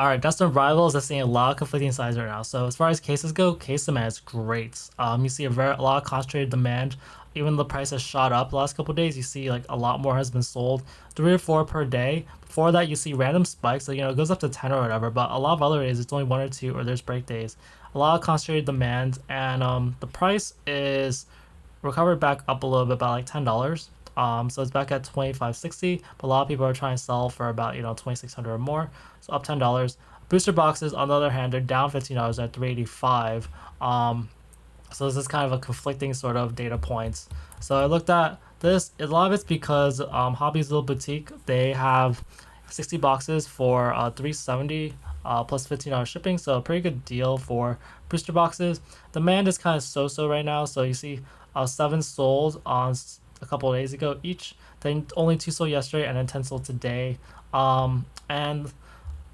All right, Destined Rivals is seeing a lot of conflicting sides right now. So as far as cases go, case demand is great. You see a lot of concentrated demand. Even the price has shot up the last couple of days. You see like a lot more has been sold, 3 or 4 per day. Before that, you see random spikes. So it goes up to 10 or whatever. But a lot of other days, it's only 1 or 2, or there's break days. A lot of concentrated demand, and the price is recovered back up a little bit by like $10. So it's back at 25.60, but a lot of people are trying to sell for about 2600 or more, so up $10. Booster boxes, on the other hand, they're down $15 at 385. So this is kind of a conflicting sort of data points. So I looked at this. A lot of it's because Hobby's Little Boutique, they have 60 boxes for 370 plus $15 shipping, so a pretty good deal for booster boxes. Demand is kind of so right now, so you see 7 sold on a couple of days ago each, then only 2 sold yesterday, and then 10 sold today. And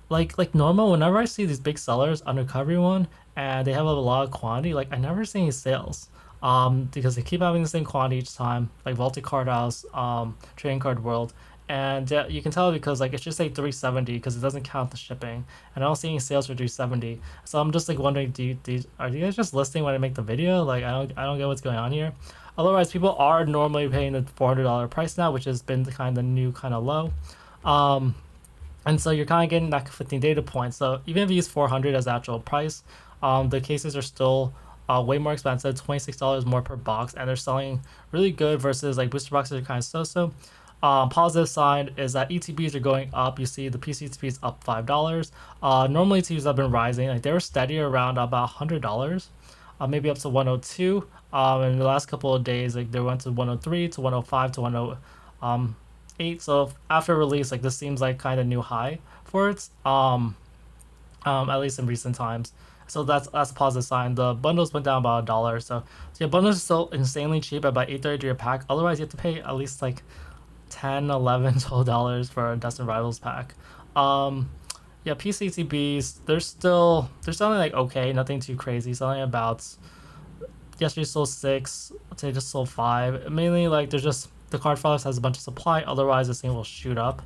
like normal, whenever I see these big sellers on recovery one and they have a lot of quantity, like I never see any sales. Because they keep having the same quantity each time, like Vaulted Card House, Trading Card World, and yeah, you can tell because like it's just like 370 because it doesn't count the shipping, and I don't see any sales for 370. So I'm just like wondering, are you guys just listing when I make the video? Like I don't get what's going on here. Otherwise, people are normally paying the $400 price now, which has been the kind of new kind of low. Um, and so you're kind of getting that conflicting data point. So even if you use 400 as the actual price, the cases are still way more expensive, $26 more per box, and they're selling really good versus like booster boxes are kind of so. Positive side is that ETBs are going up. You see the PCTB is up $5. Normally ETBs have been rising. Like they were steady around about $100, maybe up to 102. In the last couple of days, like they went to 103 to 105 to 108. So after release, like this seems like kind of new high for it. At least in recent times. So that's a positive sign. The bundles went down about $1. So yeah, bundles are still insanely cheap at about 8.33 a pack. Otherwise, you have to pay at least like 10, 11, $12 for a Destined Rivals pack. Um, yeah, PCTBs, they're selling like okay, nothing too crazy. Selling about yesterday sold 6, today just sold 5. Mainly like there's just the card files has a bunch of supply. Otherwise, this thing will shoot up.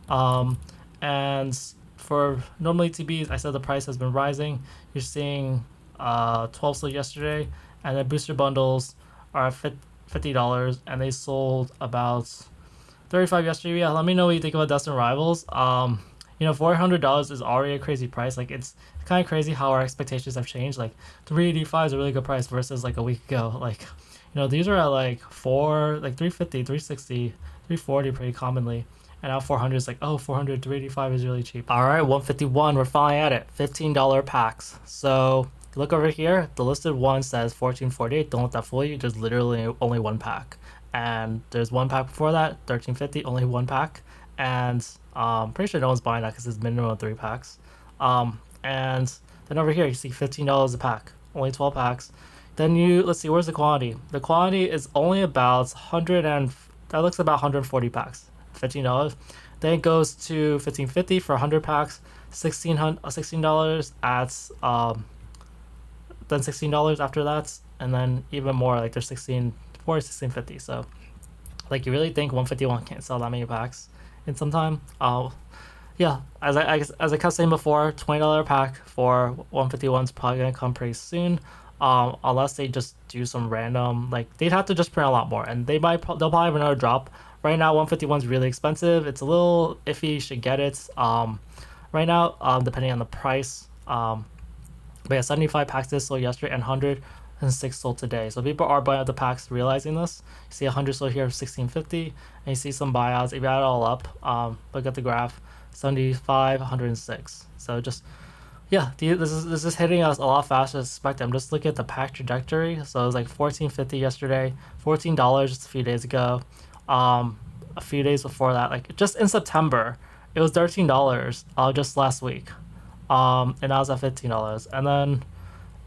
Um, and for normally TBs, I said the price has been rising. You're seeing 12 sold yesterday, and the booster bundles are $50, and they sold about 35 yesterday. Yeah, let me know what you think about Destined Rivals. $400 is already a crazy price. Like it's kind of crazy how our expectations have changed. Like 385 is a really good price versus like a week ago. Like these are at like 350, 360, 340 pretty commonly. And now 400 is like, oh, 400, 385 is really cheap. All right, 151, we're finally at it. $15 packs. So look over here. The listed one says 1448. Don't let that fool you. There's literally only one pack. And there's one pack before that, 1350, only one pack. And pretty sure no one's buying that because it's minimum of 3 packs. And then over here, you see $15 a pack, only 12 packs. Then let's see, where's the quantity? The quantity is only about 100 and that looks about 140 packs, $15. Then it goes to 1550 for 100 packs, $16 at then $16 after that, and then even more like there's 1640, 1650. So like you really think 151 can't sell that many packs in some time? Yeah, as I kept saying before, $20 pack for 151 is probably gonna come pretty soon. Unless they just do some random, like they'd have to just print a lot more, and they'll probably have another drop. Right now, 151 is really expensive. It's a little iffy. You should get it. Right now, depending on the price. But yeah, 75 packs this sold yesterday, and 106 sold today. So people are buying up the packs, realizing this. You see 100 sold here for 1650, and you see some buyouts. If you add it all up, look at the graph, 75, 106. So just yeah, this is hitting us a lot faster than expected. I'm just looking at the pack trajectory. So it was like 14.50 yesterday, $14 just a few days ago. A few days before that, like just in September, it was $13 just last week. And now it's at $15. And then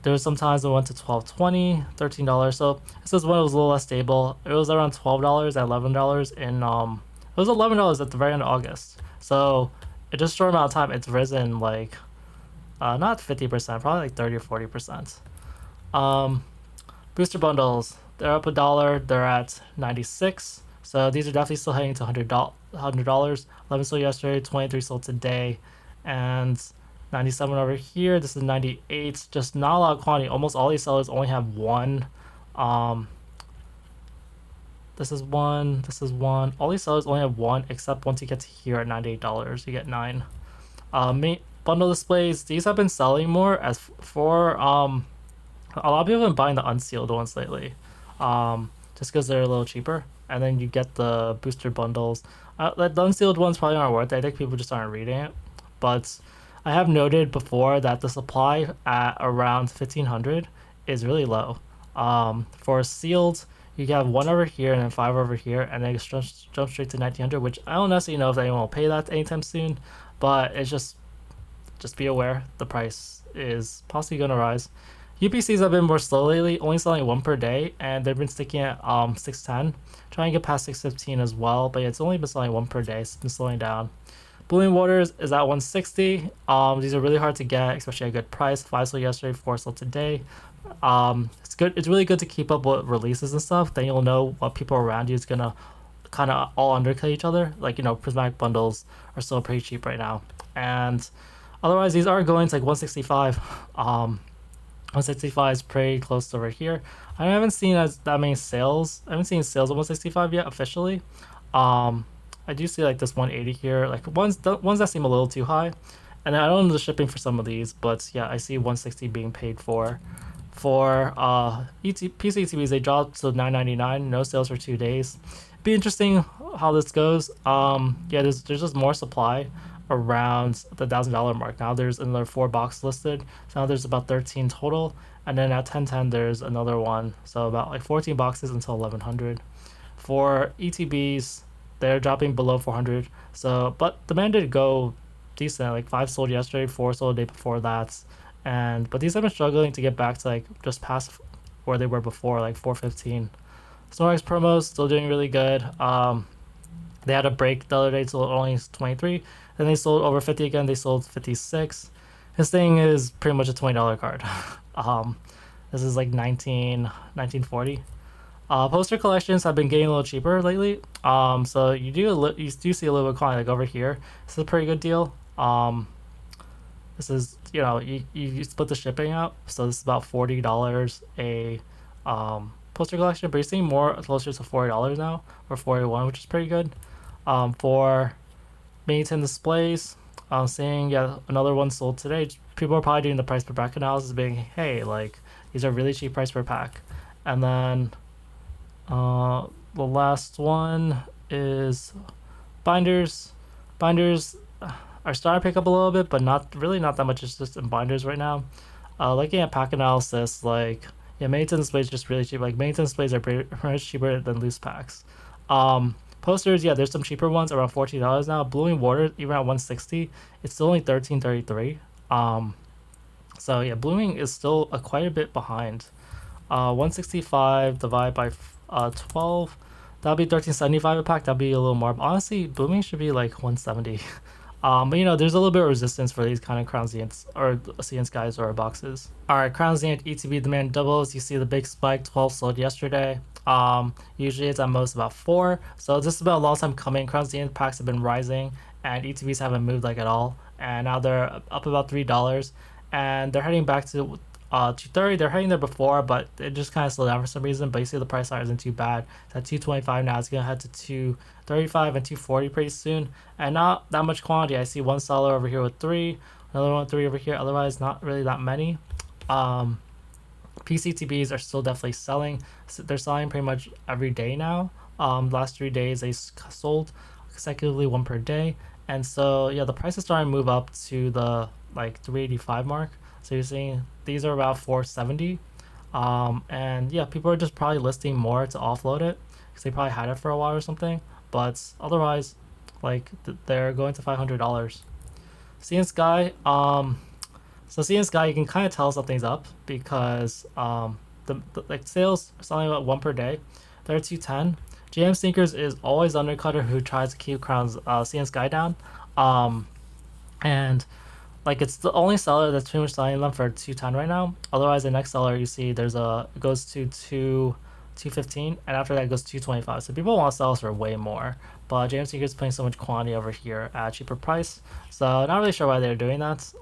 there was some times it went to 12.20, $13. So this is when it was a little less stable. It was around $12 at $11 in it was $11 at the very end of August. So in just a short amount of time, it's risen like not 50%, probably like 30 or 40%. Booster bundles, they're up $1. They're at 96. So these are definitely still heading to $100. 11 sold yesterday, 23 sold today, and 97 over here. This is 98. Just not a lot of quantity. Almost all these sellers only have one. Um, this is one. This is one. All these sellers only have one, except once you get to here at $98, you get 9. Bundle displays. These have been selling more as for a lot of people have been buying the unsealed ones lately, just because they're a little cheaper. And then you get the booster bundles. The unsealed ones probably aren't worth it. I think people just aren't reading it. But I have noted before that the supply at around 1500 is really low. For sealed, you have one over here and then 5 over here, and then jump straight to 1900, which I don't necessarily know if anyone will pay that anytime soon. But it's just be aware the price is possibly going to rise. UPCs have been more slow lately, only selling one per day, and they've been sticking at 610, trying to get past 615 as well, but yeah, it's only been selling one per day, so it's been slowing down. Blooming Waters is at 160. These are really hard to get, especially at a good price. 5 sold yesterday, 4 sold today. It's good. It's really good to keep up with releases and stuff. Then you'll know what people around you is gonna kind of all undercut each other. Like, prismatic bundles are still pretty cheap right now, and otherwise these are going to like 165. 165 is pretty close to over here. I haven't seen that many sales. I haven't seen sales of 165 yet officially. I do see like this 180 here, like ones that seem a little too high, and I don't know the shipping for some of these, but yeah, I see 160 being paid for. For PC TVs, they dropped to 999. No sales for 2 days. Be interesting how this goes. Yeah, there's just more supply around the $1,000 mark. Now there's another 4 box listed. So now there's about 13 total, and then at 1010 there's another one. So about like 14 boxes until 1100. For ETBs, they're dropping below 400. So, but demand did go decent. Like 5 sold yesterday, 4 sold the day before that, but these have been struggling to get back to like just past where they were before, like 415. Snorlax promos still doing really good. They had a break the other day, sold only 23. Then they sold over 50 again. They sold 56. His thing is pretty much a $20 card. This is like 1940. Poster collections have been getting a little cheaper lately. So you do see a little bit of quantity like over here. This is a pretty good deal. This is, you split the shipping out, so this is about $40 a poster collection, but you're seeing more closer to $40 now, or 41, which is pretty good. For Maintain displays, I'm seeing another one sold today. People are probably doing the price per pack analysis, being, hey, like these are really cheap price per pack. And then the last one is binders. Binders are starting to pick up a little bit, but not that much. It's just in binders right now. Looking at pack analysis, like Maintain displays just really cheap. Like Maintain displays are pretty much cheaper than loose packs. Posters, there's some cheaper ones around $14 now. Blooming Water, even at 160, it's still only $13.33. So yeah, Blooming is still quite a bit behind. 165 divided by 12, that'll be $13.75 a pack. That'll be a little more. But honestly, Blooming should be like 170. But there's a little bit of resistance for these kind of Crown Zeniths or Zenith guys or boxes. Alright, Crown Zenith ETB demand doubles. You see the big spike, 12 sold yesterday. Usually it's at most about 4. So this is about a long time coming. Crown Zenith packs have been rising, and ETBs haven't moved like at all. And now they're up about $3, and they're heading back to 230. They're heading there before, but it just kind of slowed down for some reason. But you see the price line isn't too bad. It's at 225 now. It's gonna head to 235 and 240 pretty soon, and not that much quantity. I see one seller over here with 3, another one with 3 over here. Otherwise, not really that many. PCTBs are still definitely selling. They're selling pretty much every day now. Last 3 days they sold consecutively, one per day, and so yeah, the price is starting to move up to the like 385 mark. So you're seeing these are about 470, and yeah, people are just probably listing more to offload it because they probably had it for a while or something. But otherwise, like they're going to $500. CN Sky, so CN Sky, you can kind of tell something's up because the like sales are selling about 1 per day. They're 210. JM Sneakers is always undercutter who tries to keep Crown's CN Sky down, and like it's the only seller that's pretty much selling them for 210 right now. Otherwise, the next seller you see it goes to 215, and after that it goes 225. So people want to sell us for way more, but JMC is putting so much quantity over here at a cheaper price. So not really sure why they're doing that.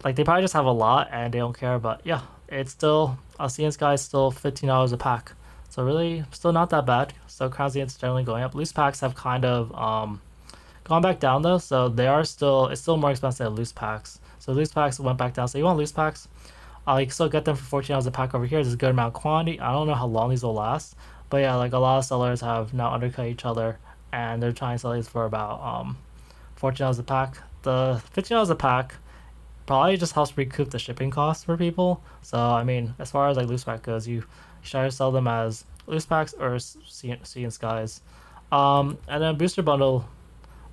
Like they probably just have a lot and they don't care. But yeah, it's still Zenith Sky is still $15 a pack. So really, still not that bad. So Crown Zenith's generally going up. Loose packs have kind of gone back down though, so they are still it's still more expensive than loose packs. So loose packs went back down. So you want loose packs? You can still get them for $14 a pack over here. There's a good amount of quantity. I don't know how long these will last, but yeah, like a lot of sellers have now undercut each other, and they're trying to sell these for about $14 a pack. The $15 a pack probably just helps recoup the shipping costs for people. So I mean, as far as like loose pack goes, you try to sell them as loose packs or sea and skies. And then booster bundle,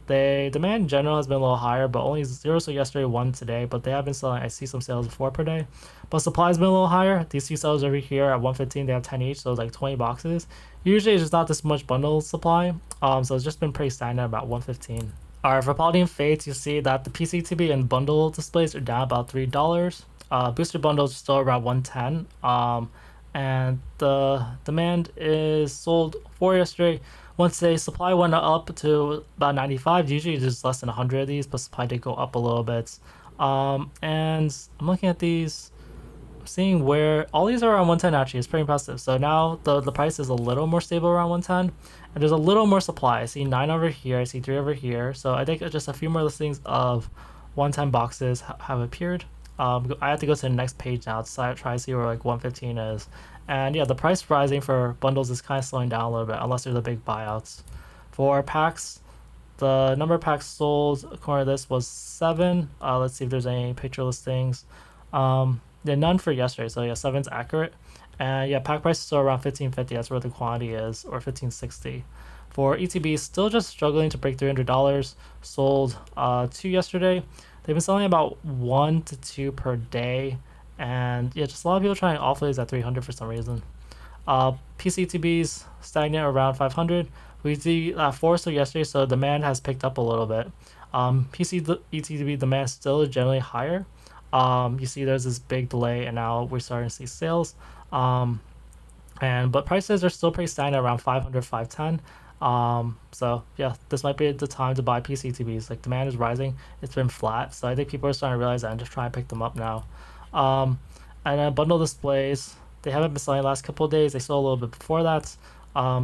they demand in general has been a little higher, but only zero so yesterday, one today. But they have been selling. I see some sales of 4 per day, but supply's been a little higher. These two sellers over here at 115, they have 10 each, so it's like 20 boxes. Usually it's just not this much bundle supply. So it's just been pretty stagnant about 115. Alright, for Paldean Fates, you see that the PCTB and bundle displays are down about $3. Booster bundles are still around 110. And the demand is sold for yesterday. Once the supply went up to about 95, usually there's less than 100 of these, but supply did go up a little bit. And I'm looking at these, I'm seeing where all these are around 110 actually. It's pretty impressive. So now the price is a little more stable around 110, and there's a little more supply. I see 9 over here, I see 3 over here. So I think just a few more listings of 110 boxes have appeared. I have to go to the next page now to try to see where like 115 is. And yeah, the price rising for bundles is kind of slowing down a little bit unless there's the big buyouts. For packs, the number of packs sold according to this was 7. Let's see if there's any picture listings. Yeah, none for yesterday, so yeah, 7's accurate. And yeah, pack price is still around 1550. That's where the quantity is, or 1560. For ETB, still just struggling to break $300. Sold 2 yesterday. They've been selling about 1 to 2 per day, and yeah, just a lot of people trying to offload these at 300 for some reason. PCTBs stagnant around 500. We see 4 so yesterday, so demand has picked up a little bit. PC ETB demand still generally higher. You see there's this big delay, and now we're starting to see sales. But prices are still pretty stagnant around 500, 510. So yeah, this might be the time to buy PCTBs. Like demand is rising, it's been flat, so I think people are starting to realize that and just trying to pick them up now. And then bundle displays, they haven't been selling the last couple of days. They sold a little bit before that.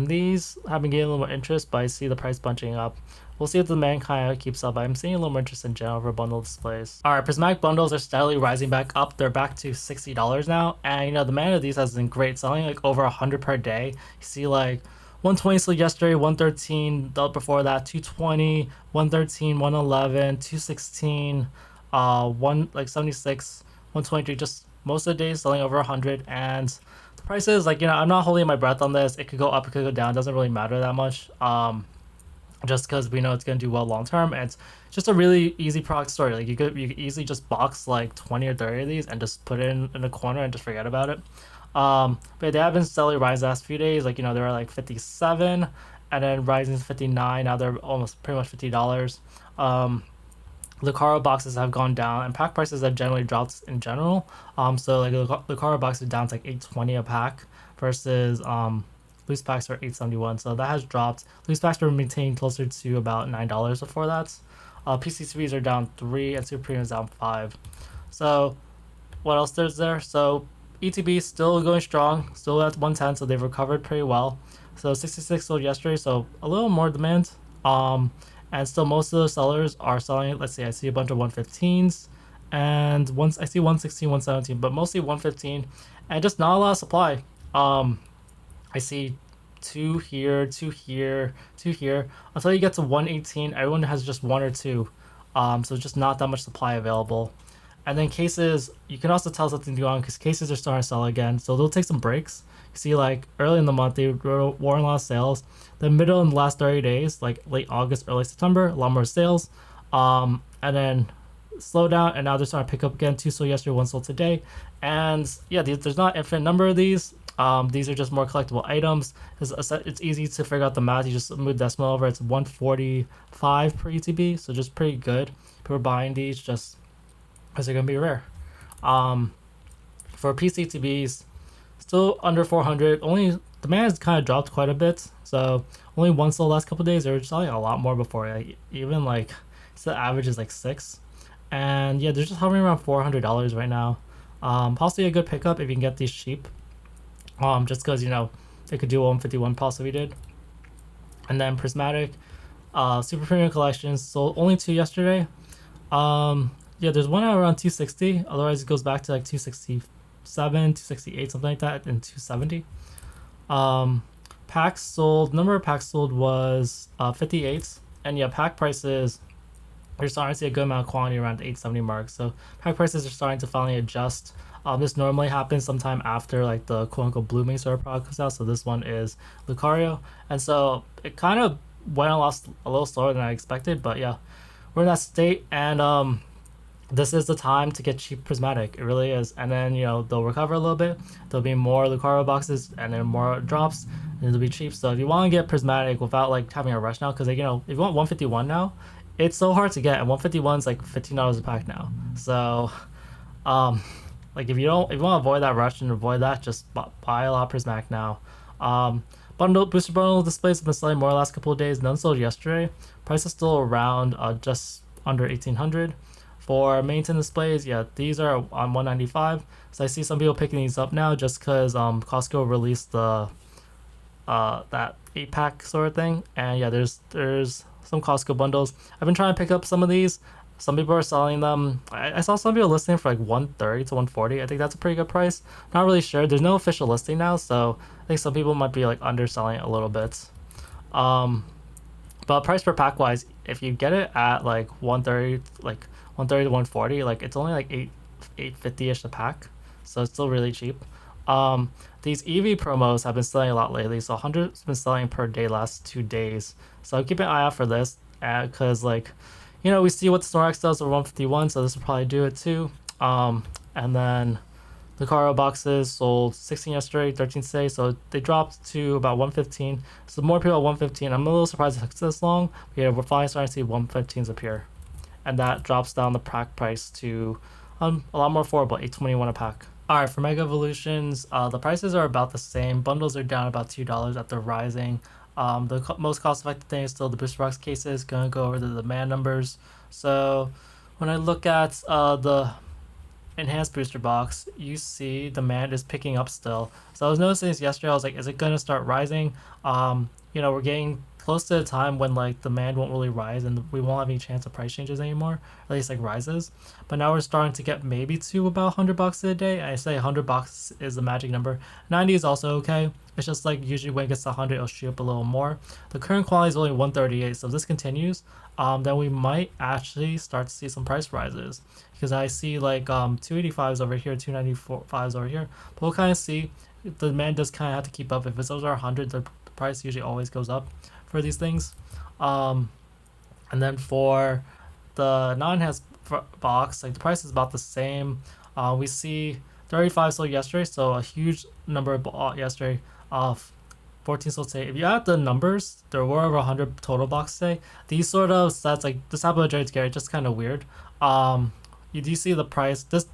These have been getting a little more interest, but I see the price bunching up. We'll see if the demand kind of keeps up. I'm seeing a little more interest in general for bundle displays. Alright, prismatic bundles are steadily rising back up. They're back to $60 now, and you know the demand of these has been great, selling like over 100 per day. You see like 120 sold yesterday, 113 the before that, 220, 113, 111, 216, 76, 123. Just most of the days selling over 100, and the prices, like, you know, I'm not holding my breath on this. It could go up, it could go down. It doesn't really matter that much. Just because we know it's gonna do well long term, and it's just a really easy product story. Like you could easily just box like 20 or 30 of these and just put it in a corner and just forget about it. But they have been steadily rising the last few days. Like, you know, they were like 57 and then rising to 59. Now they're almost pretty much $50. Lucaro boxes have gone down, and pack prices have generally dropped in general. So like Lucaro box is down to like 820 a pack versus loose packs are 871. So that has dropped. Loose packs were maintained closer to about $9 before that. PCCBs are down 3 and super premium is down 5. So what else there's there? So ETB still going strong, still at 110, so they've recovered pretty well. So 66 sold yesterday, so a little more demand. And still most of the sellers are selling. Let's see, I see a bunch of 115s, and once I see 116, 117, but mostly 115, and just not a lot of supply. I see 2 here, 2 here, 2 here. Until you get to 118, everyone has just 1 or 2. So just not that much supply available. And then cases, you can also tell something's going on because cases are starting to sell again. So they'll take some breaks. You see, like early in the month, they were a lot of sales. The middle and the last 30 days, like late August, early September, a lot more sales. And then slow down, and now they're starting to pick up again. 2 sold yesterday, 1 sold today. And yeah, there's not an infinite number of these. These are just more collectible items. It's easy to figure out the math. You just move decimal over. It's 145 per ETB, so just pretty good. People are buying these just because they're gonna be rare. For PCTBs, Still under 400. Only demand has kind of dropped quite a bit. So only one sold last couple days. They were selling a lot more before. Like even like so the average is like six. And yeah, they're just hovering around $400 right now. Possibly a good pickup if you can get these cheap. Just because they could do 151 possibly did. And then Prismatic, Super Premium Collections sold only two yesterday. Yeah, there's one at around 260. Otherwise, it goes back to like 267, 268, something like that, and 270. Um, Packs sold. Number of packs sold was 58, and yeah, pack prices. You're starting to see a good amount of quantity around the 870 mark. So pack prices are starting to finally adjust. This normally happens sometime after like the quote unquote blooming sort of product comes out. So this one is Lucario, and so it kind of went a little slower than I expected. But yeah, we're in that state, and this is the time to get cheap Prismatic. It really is. And then, they'll recover a little bit. There'll be more Lucario boxes and then more drops, and it'll be cheap. So if you want to get Prismatic without like having a rush now, because like, if you want 151 now, it's so hard to get. And 151 is like $15 a pack now. So, um, like if you want to avoid that rush and avoid that, just buy a lot of Prismatic now. Booster bundle displays have been selling more the last couple of days. None sold yesterday. Price is still around just under 1800. For maintain displays, yeah, these are on 195. So I see some people picking these up now just because Costco released the that 8-pack sort of thing, and yeah, there's some Costco bundles. I've been trying to pick up some of these. Some people are selling them. I saw some people listing for like 130 to 140. I think that's a pretty good price. Not really sure. There's no official listing now, so I think some people might be like underselling it a little bit. But price per pack wise, if you get it at like 130, like 130 to 140, like it's only like 850ish a pack, so it's still really cheap. These EV promos have been selling a lot lately, so 100's been selling per day last 2 days. So keep an eye out for this, because like we see what the Snorlax does for 151, so this will probably do it too. And then the Lucario boxes sold 16 yesterday, 13 today, so they dropped to about 115. So more people at 115. I'm a little surprised it took this long, but yeah, we're finally starting to see 115s appear, and that drops down the pack price to a lot more affordable, 821 a pack. Alright, for Mega Evolutions, the prices are about the same. Bundles are down about $2 after rising. The most cost-effective thing is still the booster box cases. Gonna go over the demand numbers. So when I look at the enhanced booster box, you see demand is picking up still. So I was noticing this yesterday. I was like, is it gonna start rising? We're getting close to the time when like demand won't really rise and we won't have any chance of price changes anymore, at least like rises. But now we're starting to get maybe to about 100 boxes a day. I say 100 boxes is the magic number. 90 is also okay. It's just like usually when it gets to 100, it'll shoot up a little more. The current quality is only 138, so if this continues, then we might actually start to see some price rises, because I see like 285s over here, 295s over here. But we'll kind of see. The demand does kind of have to keep up. If it's over 100, the price usually always goes up for these things. And then for the non-enhanced box, like the price is about the same. We see 35 sold yesterday, so a huge number bought yesterday. 14 sold today. If you add the numbers, there were over 100 total box today. These sort of sets, like this type of trades, get just kind of weird. You do see the price. This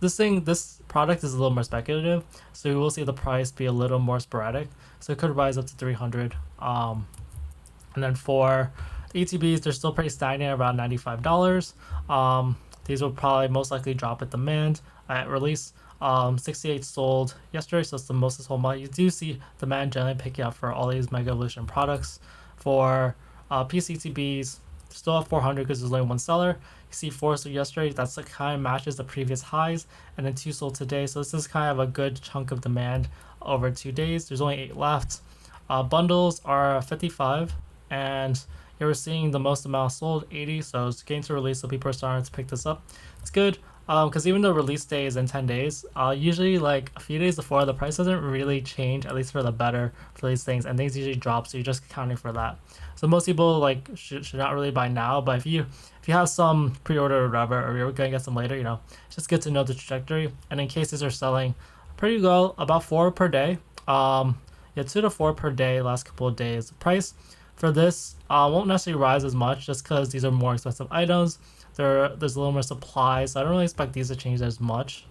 product is a little more speculative, so you will see the price be a little more sporadic. So it could rise up to 300. And then for the ETBs, they're still pretty stagnant, around $95. These will probably most likely drop at demand at release. 68 sold yesterday, so it's the most this whole month. You do see demand generally picking up for all these Mega Evolution products. For PCTBs, still at 400 because there's only one seller. You see 4 sold yesterday, that's like kind of matches the previous highs, and then 2 sold today. So this is kind of a good chunk of demand over 2 days. There's only 8 left. Bundles are 55, and we're seeing the most amount sold, 80. So it's getting to release, so people are starting to pick this up. It's good. Because even though release day is in 10 days, usually like a few days before, the price doesn't really change, at least for the better for these things, and things usually drop, so you're just counting for that. So most people like should not really buy now, but if you have some pre-order or whatever, or you're gonna get some later, it's just good to know the trajectory. And in cases are selling pretty well, about 4 per day. Yeah, 2 to 4 per day last couple of days. The price for this won't necessarily rise as much just because these are more expensive items. There's a little more supply, so I don't really expect these to change as much.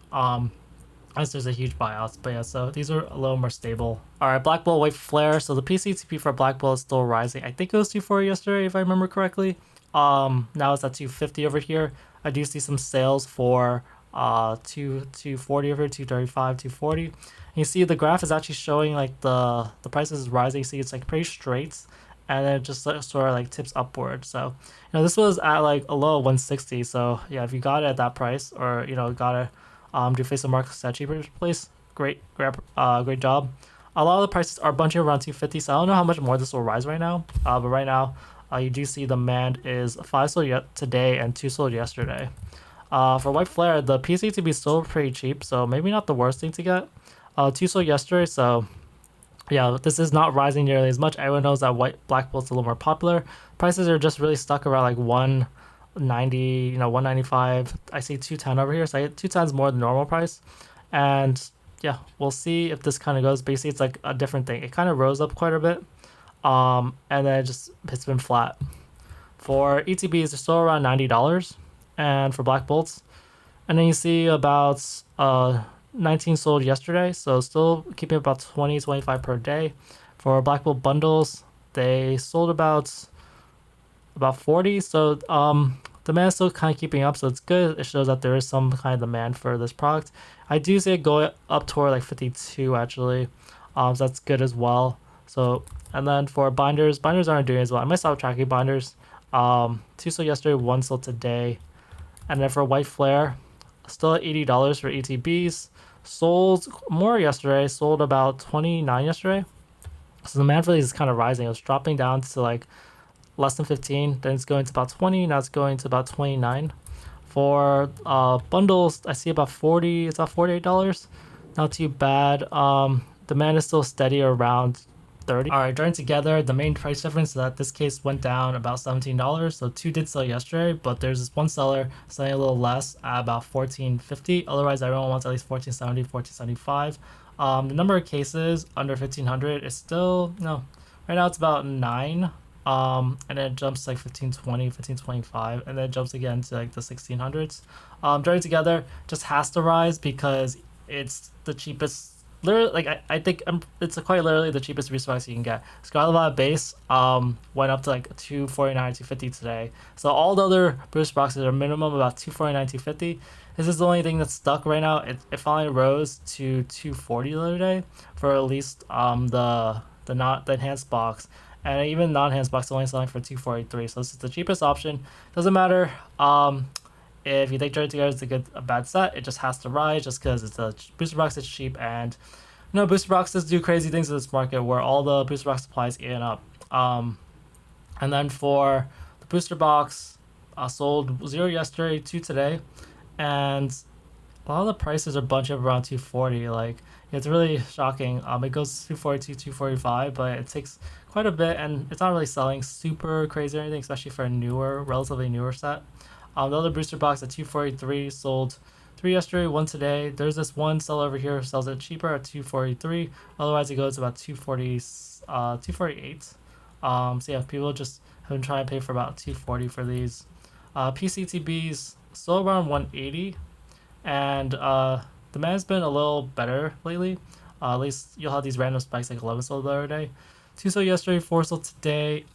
unless there's a huge buyouts. But yeah, so these are a little more stable. All right, Black Bolt, White Flare. So the PCTP for Black Bolt is still rising. I think it was 240 yesterday, if I remember correctly. Now it's at 250 over here. I do see some sales for 240 over here, 235, 240. And you see the graph is actually showing like the prices is rising. You see it's like pretty straight, and then it just sort of like tips upward. So this was at like a low of 160. So yeah, if you got it at that price, or got it do face the market at cheaper place, great job. A lot of the prices are bunching around 250, so I don't know how much more this will rise right now. But right now, you do see the demand is 5 sold today and 2 sold yesterday. For White Flare, the PCTB is still pretty cheap, so maybe not the worst thing to get. 2 sold yesterday, so yeah, this is not rising nearly as much. Everyone knows that Black Bolt's a little more popular. Prices are just really stuck around like 190, 195. I see 210 over here, so I get 2 times more than normal price. And yeah, we'll see if this kind of goes. But you see, it's like a different thing. It kind of rose up quite a bit, and then it's been flat. For ETBs, they're still around $90, and for Black Bolts, and then you see about 19 sold yesterday, so still keeping about 20-25 per day. For Black Bolt bundles, they sold about 40, so demand is still kind of keeping up, so it's good. It shows that there is some kind of demand for this product. I do see it going up toward like 52 actually, so that's good as well. So, and then for binders aren't doing as well. I might stop tracking binders. 2 sold yesterday, 1 sold today. And then for White Flare, still at $80 for ETBs. Sold more yesterday, sold about 29 yesterday. So the demand for these is kind of rising. It was dropping down to like less than 15, then it's going to about 20, now it's going to about 29. For bundles, I see about 40, it's about $48. Not too bad. Demand is still steady around 30. All right, joined together, the main price difference is that this case went down about $17. So 2 did sell yesterday, but there's this one seller selling a little less at about $14.50. Otherwise, everyone wants at least $14.70, $14.75. The number of cases under 1,500 is still, right now it's about 9. And then it jumps like 1520, 1525, and then it jumps again to like the 1600s. Joining together just has to rise because it's the cheapest. Literally, like I think it's quite literally the cheapest booster box you can get. Scarlet Violet base went up to like 249, 250 today. So all the other booster boxes are minimum about 249, 250. This is the only thing that's stuck right now. It finally rose to 240 the other day for at least the enhanced box. And even non-enhanced box only selling for 243, so this is the cheapest option. Doesn't matter if you think Journey Together is a bad set, it just has to rise just because it's a booster box, it's cheap, and booster boxes do crazy things in this market where all the booster box supplies eat up. And then for the booster box, sold 0 yesterday, 2 today, and a lot of the prices are bunching up around 240. Like, it's really shocking. It goes 242, 245, but it takes quite a bit, and it's not really selling super crazy or anything, especially for a relatively newer set. The other booster box at 243 sold 3 yesterday, 1 today. There's this one seller over here who sells it cheaper at 243. Otherwise, it goes about 240, 248. So yeah, people just have been trying to pay for about 240 for these. PCTBs still around 180, and demand's been a little better lately. At least you'll have these random spikes like 11 sold the other day, 2 sold yesterday, 4 sold today.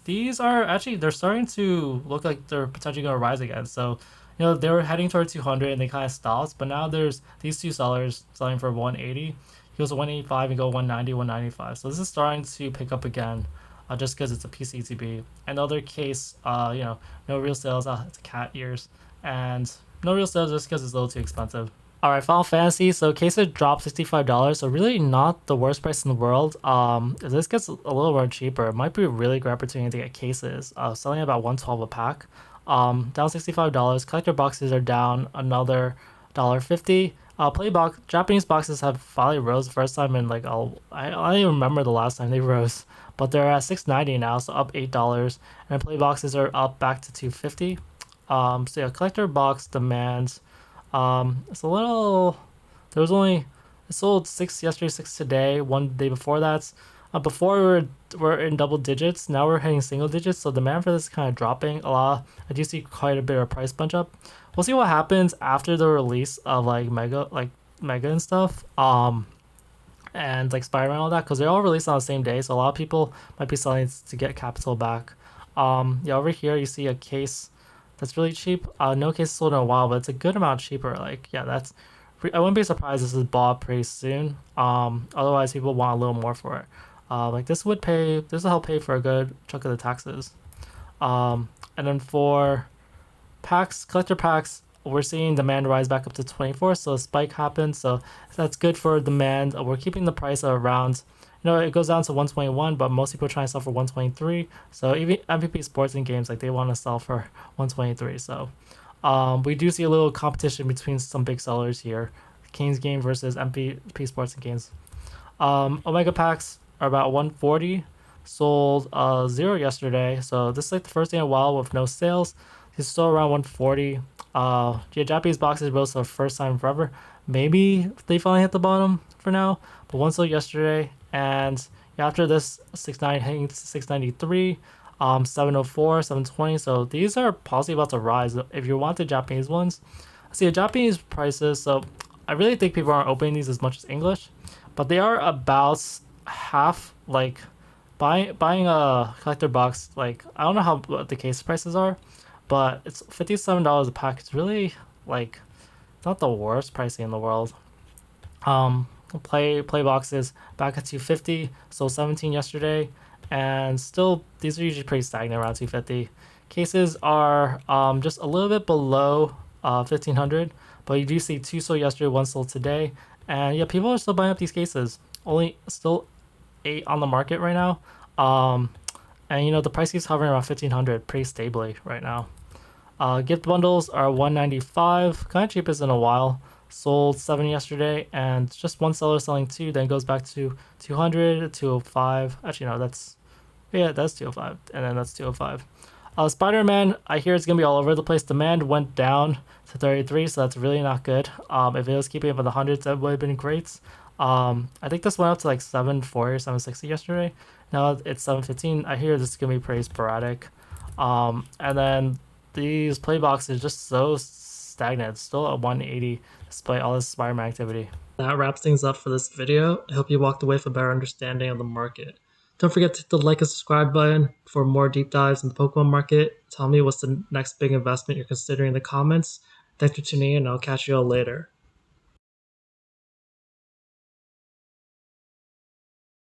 These are actually, they're starting to look like they're potentially going to rise again. So they were heading toward 200 and they kind of stopped, but now there's these 2 sellers selling for 180. He goes to 185 and go 190, 195. So this is starting to pick up again, just because it's a PCTB. Another case, no real sales. It's a cat ears, and no real sales just because it's a little too expensive. All right, Final Fantasy. So cases dropped $65. So really not the worst price in the world. If this gets a little more cheaper, it might be a really great opportunity to get cases. Selling about 112 a pack. Down $65. Collector boxes are down another $1.50. Japanese boxes have finally rose the first time in like I don't even remember the last time they rose, but they're at $6.90 now, so up $8. And play boxes are up back to $2.50. So yeah, collector box demands. It's a little. There was only. It sold 6 yesterday, 6 today. 1 day before that. Before we're in double digits. Now we're hitting single digits. So demand for this is kind of dropping a lot. I do see quite a bit of price bunch up. We'll see what happens after the release of like Mega and stuff. And like Spiderman and all that because they're all released on the same day. So a lot of people might be selling to get capital back. Yeah, over here you see a case that's really cheap. No case sold in a while, but it's a good amount cheaper. Like yeah, that's. I wouldn't be surprised if this is bought pretty soon. Otherwise people want a little more for it. Like this would pay. This will help pay for a good chunk of the taxes. And then for packs, collector packs, we're seeing demand rise back up to 24, so a spike happened. So that's good for demand. We're keeping the price around. It goes down to 121, but most people are trying to sell for 123. So even MVP Sports and games, like they want to sell for 123. So we do see a little competition between some big sellers here. Kane's game versus MVP Sports and games. Omega packs are about 140. Sold zero yesterday, so this is like the first day in a while with no sales. He's still around 140. Yeah, Japanese boxes rose for the first time forever. Maybe they finally hit the bottom for now, but one sold yesterday, and yeah, after this 69 hitting 693, 704, 720. So these are possibly about to rise. If you want the Japanese ones, see the Japanese prices. So I really think people aren't opening these as much as English, but they are about half like buying a collector box. Like I don't know how what the case prices are, but it's $57 a pack. It's really like it's not the worst pricing in the world. Um, play boxes back at 250, so 17 yesterday, and still these are usually pretty stagnant around 250. Cases are just a little bit below 1500, but you do see two sold yesterday, one sold today, and yeah, people are still buying up these cases. Only still eight on the market right now. Um, and the price is hovering around 1500 pretty stably right now. Gift bundles are 195, kind of cheapest in a while. Sold seven yesterday, and just one seller selling two. Then goes back to 200, 205. Actually, no, that's 205, and then that's 205. Spider-Man, I hear it's gonna be all over the place. Demand went down to 33, so that's really not good. If it was keeping up with the hundreds, that would have been great. I think this went up to like 740 or 760 yesterday. Now it's 715. I hear this is gonna be pretty sporadic. And then these play boxes just so stagnant, still at 180 despite all this Spider-Man activity. That wraps things up for this video. I hope you walked away with a better understanding of the market. Don't forget to hit the like and subscribe button for more deep dives in the Pokemon market. Tell me what's the next big investment you're considering in the comments. Thanks for tuning in, and I'll catch you all later.